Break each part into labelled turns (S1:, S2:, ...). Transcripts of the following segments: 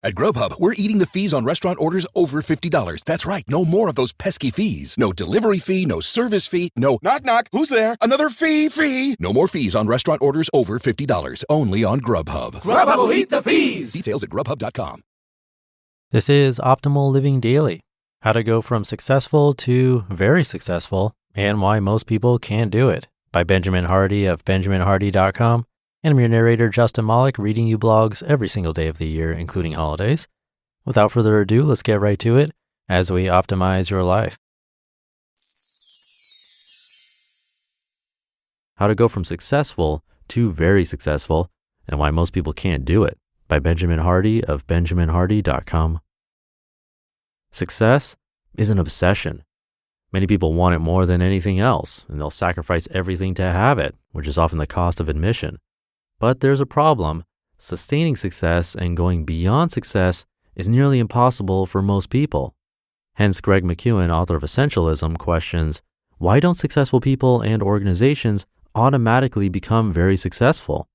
S1: At Grubhub, we're eating the fees on restaurant orders over $50. That's right, no more of those pesky fees. No delivery fee, no service fee, no knock knock, who's there? Another fee. No more fees on restaurant orders over $50. Only on Grubhub.
S2: Grubhub will eat the fees.
S1: Details at grubhub.com.
S3: This is Optimal Living Daily, how to go from successful to very successful and why most people can't do it, by Benjamin Hardy of benjaminhardy.com. And I'm your narrator, Justin Malik, reading you blogs every single day of the year, including holidays. Without further ado, let's get right to it as we optimize your life. How to go from successful to very successful and why most people can't do it, by Benjamin Hardy of benjaminhardy.com. Success is an obsession. Many people want it more than anything else, and they'll sacrifice everything to have it, which is often the cost of admission. But there's a problem. Sustaining success and going beyond success is nearly impossible for most people. Hence, Greg McKeown, author of Essentialism, questions, why don't successful people and organizations automatically become very successful?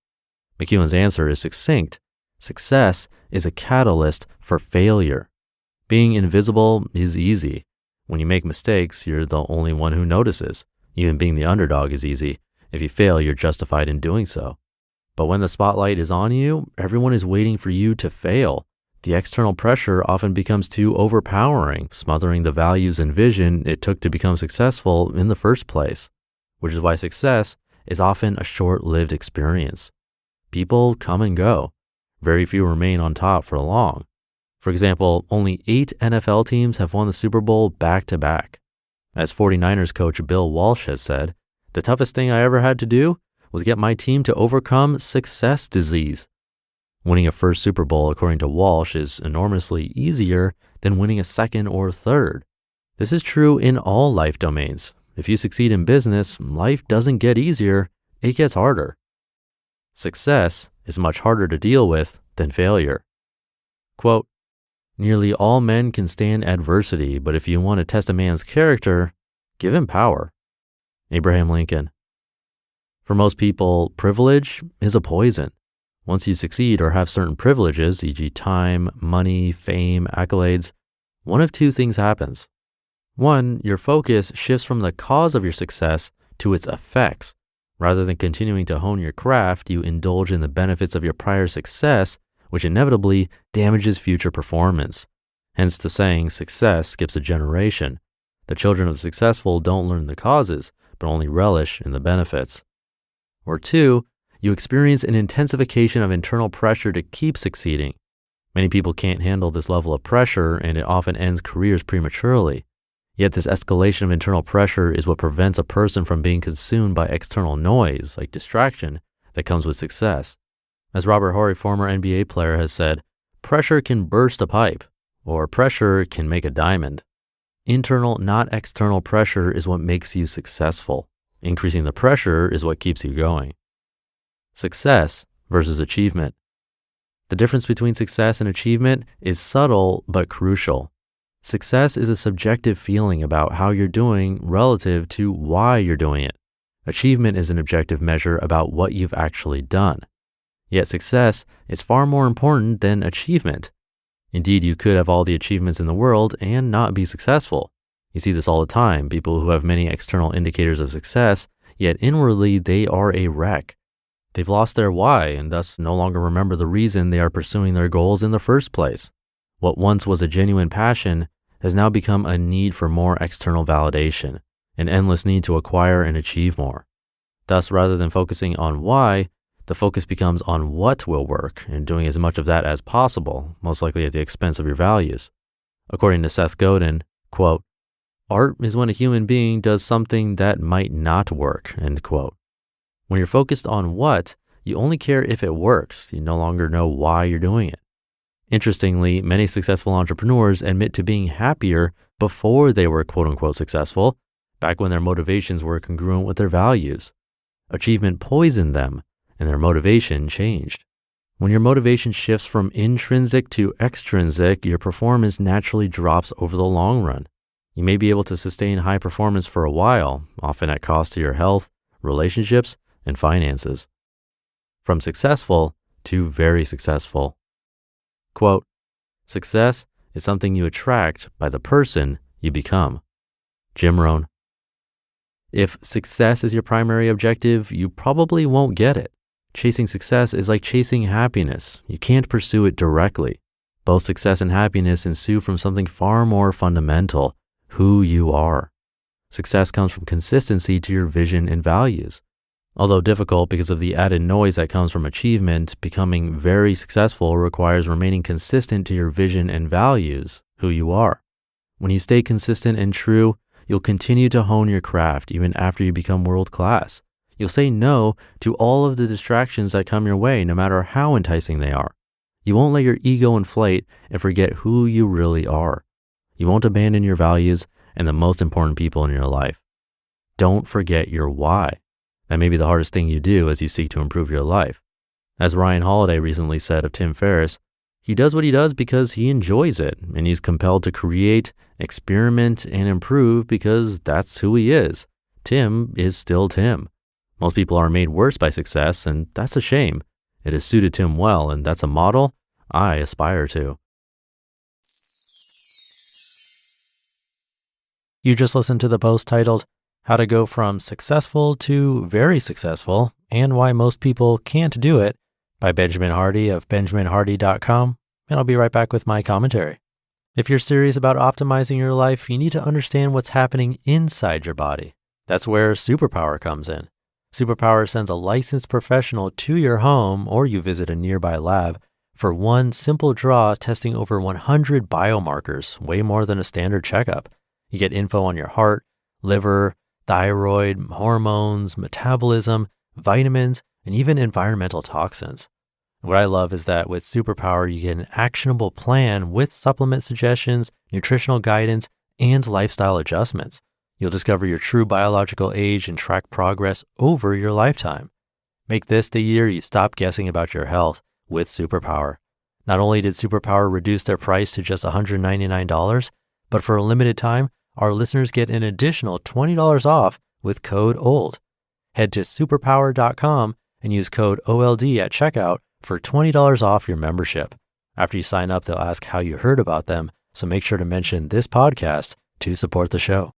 S3: McKeown's answer is succinct. Success is a catalyst for failure. Being invisible is easy. When you make mistakes, you're the only one who notices. Even being the underdog is easy. If you fail, you're justified in doing so. But when the spotlight is on you, everyone is waiting for you to fail. The external pressure often becomes too overpowering, smothering the values and vision it took to become successful in the first place, which is why success is often a short-lived experience. People come and go. Very few remain on top for long. For example, only 8 NFL teams have won the Super Bowl back-to-back. As 49ers coach Bill Walsh has said, the toughest thing I ever had to do was get my team to overcome success disease. Winning a first Super Bowl, according to Walsh, is enormously easier than winning a second or third. This is true in all life domains. If you succeed in business, life doesn't get easier, it gets harder. Success is much harder to deal with than failure. Quote, nearly all men can stand adversity, but if you want to test a man's character, give him power. Abraham Lincoln. For most people, privilege is a poison. Once you succeed or have certain privileges, e.g. time, money, fame, accolades, one of two things happens. One, your focus shifts from the cause of your success to its effects. Rather than continuing to hone your craft, you indulge in the benefits of your prior success, which inevitably damages future performance. Hence the saying, success skips a generation. The children of the successful don't learn the causes, but only relish in the benefits. Or 2, you experience an intensification of internal pressure to keep succeeding. Many people can't handle this level of pressure, and it often ends careers prematurely. Yet this escalation of internal pressure is what prevents a person from being consumed by external noise, like distraction, that comes with success. As Robert Horry, former NBA player, has said, pressure can burst a pipe, or pressure can make a diamond. Internal, not external pressure is what makes you successful. Increasing the pressure is what keeps you going. Success versus achievement. The difference between success and achievement is subtle but crucial. Success is a subjective feeling about how you're doing relative to why you're doing it. Achievement is an objective measure about what you've actually done. Yet success is far more important than achievement. Indeed, you could have all the achievements in the world and not be successful. You see this all the time, people who have many external indicators of success, yet inwardly they are a wreck. They've lost their why and thus no longer remember the reason they are pursuing their goals in the first place. What once was a genuine passion has now become a need for more external validation, an endless need to acquire and achieve more. Thus, rather than focusing on why, the focus becomes on what will work and doing as much of that as possible, most likely at the expense of your values. According to Seth Godin, quote, art is when a human being does something that might not work, end quote. When you're focused on what, you only care if it works. You no longer know why you're doing it. Interestingly, many successful entrepreneurs admit to being happier before they were quote unquote successful, back when their motivations were congruent with their values. Achievement poisoned them, and their motivation changed. When your motivation shifts from intrinsic to extrinsic, your performance naturally drops over the long run. You may be able to sustain high performance for a while, often at cost to your health, relationships, and finances. From successful to very successful. Quote, Success is something you attract by the person you become. Jim Rohn. If success is your primary objective, you probably won't get it. Chasing success is like chasing happiness. You can't pursue it directly. Both success and happiness ensue from something far more fundamental, who you are. Success comes from consistency to your vision and values. Although difficult because of the added noise that comes from achievement, becoming very successful requires remaining consistent to your vision and values, who you are. When you stay consistent and true, you'll continue to hone your craft even after you become world class. You'll say no to all of the distractions that come your way, no matter how enticing they are. You won't let your ego inflate and forget who you really are. You won't abandon your values and the most important people in your life. Don't forget your why. That may be the hardest thing you do as you seek to improve your life. As Ryan Holiday recently said of Tim Ferriss, he does what he does because he enjoys it, and he's compelled to create, experiment, and improve because that's who he is. Tim is still Tim. Most people are made worse by success, and that's a shame. It has suited Tim well, and that's a model I aspire to. You just listened to the post titled, How to Go From Successful to Very Successful and Why Most People Can't Do It by Benjamin Hardy of benjaminhardy.com, and I'll be right back with my commentary. If you're serious about optimizing your life, you need to understand what's happening inside your body. That's where Superpower comes in. Superpower sends a licensed professional to your home or you visit a nearby lab for one simple draw testing over 100 biomarkers, way more than a standard checkup. You get info on your heart, liver, thyroid, hormones, metabolism, vitamins, and even environmental toxins. What I love is that with Superpower, you get an actionable plan with supplement suggestions, nutritional guidance, and lifestyle adjustments. You'll discover your true biological age and track progress over your lifetime. Make this the year you stop guessing about your health with Superpower. Not only did Superpower reduce their price to just $199, but for a limited time, our listeners get an additional $20 off with code OLD. Head to superpower.com and use code OLD at checkout for $20 off your membership. After you sign up, they'll ask how you heard about them, so make sure to mention this podcast to support the show.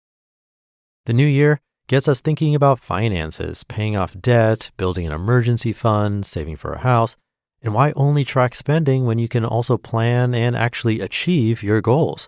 S3: The new year gets us thinking about finances, paying off debt, building an emergency fund, saving for a house, and why only track spending when you can also plan and actually achieve your goals.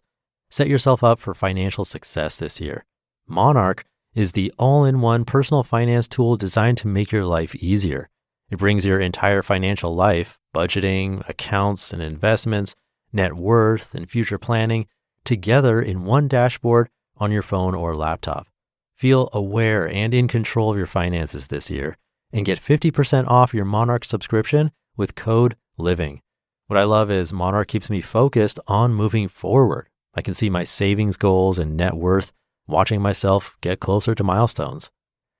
S3: Set yourself up for financial success this year. Monarch is the all-in-one personal finance tool designed to make your life easier. It brings your entire financial life, budgeting, accounts and investments, net worth, and future planning together in one dashboard on your phone or laptop. Feel aware and in control of your finances this year and get 50% off your Monarch subscription with code LIVING. What I love is Monarch keeps me focused on moving forward. I can see my savings goals and net worth, watching myself get closer to milestones.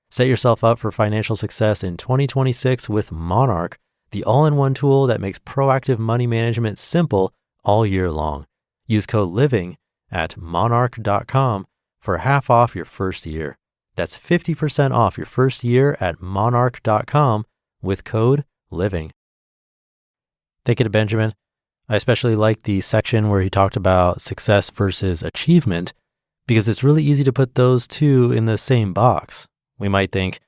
S3: Set yourself up for financial success in 2026 with Monarch, the all-in-one tool that makes proactive money management simple all year long. Use code LIVING at monarch.com for half off your first year. That's 50% off your first year at monarch.com with code LIVING. Thank you to Benjamin. I especially like the section where he talked about success versus achievement because it's really easy to put those two in the same box. We might think,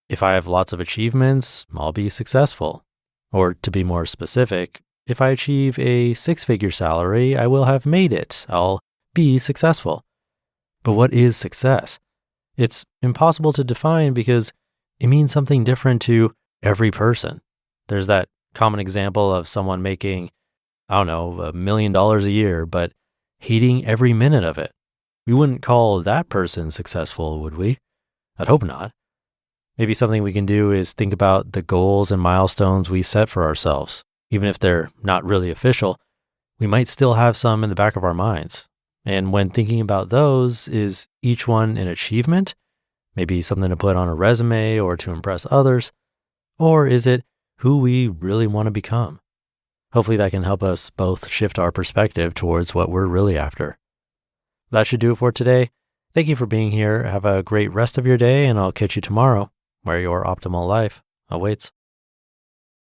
S3: if I have lots of achievements, I'll be successful. Or to be more specific, if I achieve a six-figure salary, I will have made it. I'll be successful. But what is success? It's impossible to define because it means something different to every person. There's that common example of someone making, $1 million a year, but hating every minute of it. We wouldn't call that person successful, would we? I'd hope not. Maybe something we can do is think about the goals and milestones we set for ourselves. Even if they're not really official, we might still have some in the back of our minds. And when thinking about those, is each one an achievement? Maybe something to put on a resume or to impress others? Or is it who we really want to become? Hopefully that can help us both shift our perspective towards what we're really after. That should do it for today. Thank you for being here. Have a great rest of your day, and I'll catch you tomorrow where your optimal life awaits.